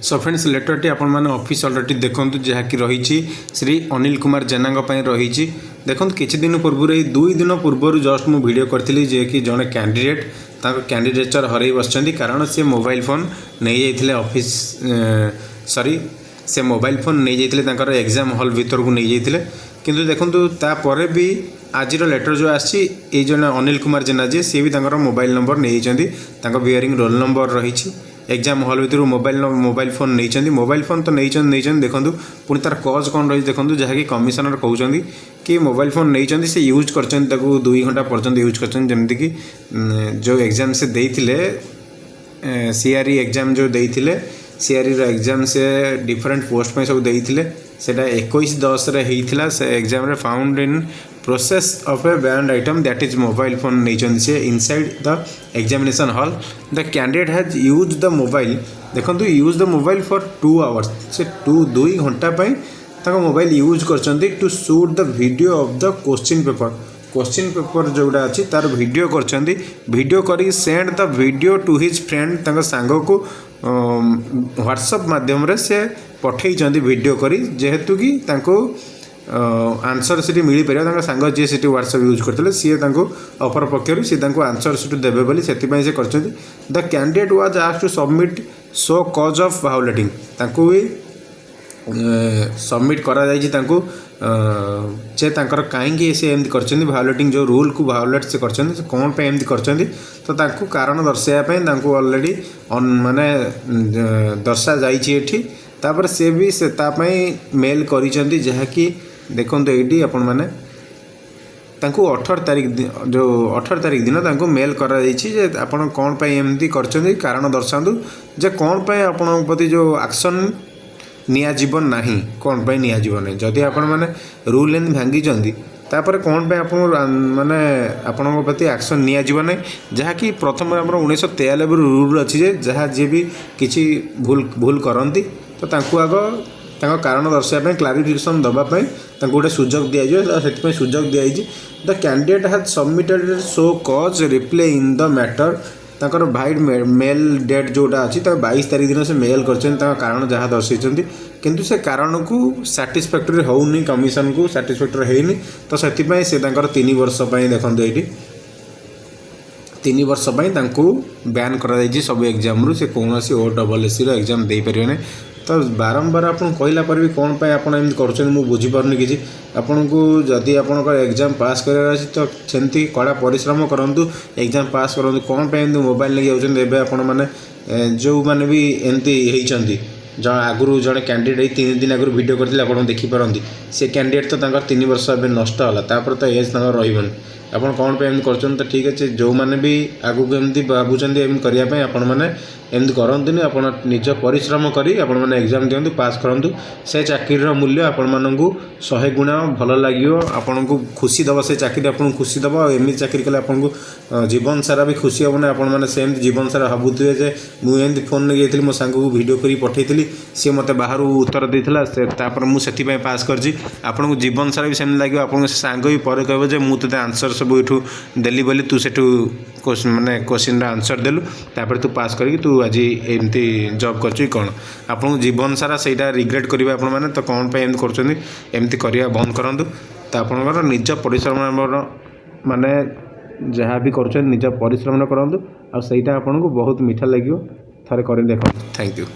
So friends लेटरटी आपण मैंने official T देखूँ जहाँकि रही श्री अनिल कुमार जेना रही देखो किसी दिन पूर्व 2 दिन पूर्व जस्ट मुझे वीडियो करी जे कि जड़े कैंडिडेट कैंडिडेचर हर बस कारण सी मोबाइल फोन नहीं जाते ऑफिस सॉरी से मोबाइल फोन नहीं जाते एग्जाम हॉल भीतर को नहीं जाते किंतु देखो तापर भी आज लेटर जो आसी जन अनिल कुमार जेना जी सी भी मोबाइल नंबर नहीं जाती बियरिंग रोल नंबर रही एग्जाम हॉल भर मोबाइल फोन नहीं मोबाइल फोन तो नहीं देखो पुणी तार कज कौन रही देखो जहाँकि कमिशनर कहते कि मोबाइल फोन नहीं से यूज कर 2 घंटा पर्यटन यूज करमती कि जो एग्जाम से देते सीआरई एग्जाम जो देते सीआरई एग्जाम से डिफरेंट पोस्ट में सब देते सेटा 21/10 से एग्जाम रे found in process of a banned item that is mobile phone नहीं से inside the examination hall the candidate has use the mobile देखो use the mobile for 2 hours से 2 घंटा मोबाइल यूज कर to shoot the video of the question paper जोड़ा अच्छी तार video video करी send the video to his friend सांग को व्हाट्सएप माध्यम रे से पठे वीडियो करी जेहेतु कि आंसर से मिल पार सांग जी से व्हाट्सएप यूज करते सी अपर पक्षर सी आंसर सीट देवे बोली से the candidate was asked to submit show cause of violating भी सबमिट करा कहीं से एमती कर वायोलेटिंग जो रूल को वायोलेट से कौन पे एमती कर कारण दर्शाइवाई ऑलरेडी माने दर्शा जापर से भी से मेल कर जहाँकि देखो ये आपण मैंने 18 तारीख जो 18 तारीख दिन मेल कर आपण कौन पे एमती कर कारण दर्शातु जे कौन पे आपण प्रति जो एक्शन नियाजीवन नहीं कौन पे नियाजीवन जदि आपण मैंने रूल एंड भांगी तापर कौन पे माने आपण प्रति एक्शन नियाजीवन जहाँकि प्रथम आम 1993 रूल अच्छी जहाँ जी भी किसी भूल करती तो आग कारण दर्शाइवाई क्लारिफिकेशन दवापाई गोटे सुजोग दि सुजोग दी the candidate has submitted show cause reply in the matter ताकर भाइड मेल डेट जोटा अच्छी 22 तारीख दिन से मेल कर कारण जहाँ दर्शाई किंतु से कारण को साटिस्फैक्टरी होनी कमिशन को साटिस्फैक्टरी होनी तो से 3 वर्ष देखो ये 3 वर्ष बैन कर सब एग्जाम रू से कौन OSSC एग्जाम दे पारे तो बारंबार आप कहला पर भी कौन पे आप कर बुझीपारनी कि आपन को जदि आप एग्जाम पास कर तो सेमती कड़ा परिश्रम करूँ एग्जाम पास करूँ कौन पे मोबाइल लेके जाऊँगे आपण मैंने जो मैंने भी एमती होती जो आगु जड़े कैंडिडेट 3 दिन आगु वीडियो करते आप देखिपारती से कैंडिडेट तो 3 वर्ष नष्ट है तो एज रही आप कौन पे एमती कर तो ठीक अच्छे जो मैंने भी आगू एमती भावुं एम करने आपण मैंने एमती करते आप निज परिश्रम करी आपण मैंने एग्जाम दिंतु पास करूँ से चाकरीर मूल्य आपण मानू 100 गुणा भल लगे आपन को खुशी दब से चाकरी आपको खुशी दब एमती चाकरी कले आपको जीवन सारा भी खुशी हेना आपण मैंने सेमती जीवन सारा भावुए जे मुझे फोन नहीं जाइली मो सांग को वीडियो करी पठेली सी मत बाहर उत्तर देता मुझे पास कर आपन को जीवन सारा भी सेमती लगे आप सांग भी पर कह मुझे आंसर सब यू देली बोली तू से माने क्वेश्चन आंसर देलु तापर तू पास करके तू आज एमती जॉब कर कौन आपन जीवन सारा से रिग्रेट करेंगे आपण मैंने तो कौन पे एमती करमती करवा बंद करूँ तो आप निज परिश्रम माने जहाँ भी कर निज परिश्रम करूँ आ आपको बहुत मीठा लगे थे कर देखो थैंक यू।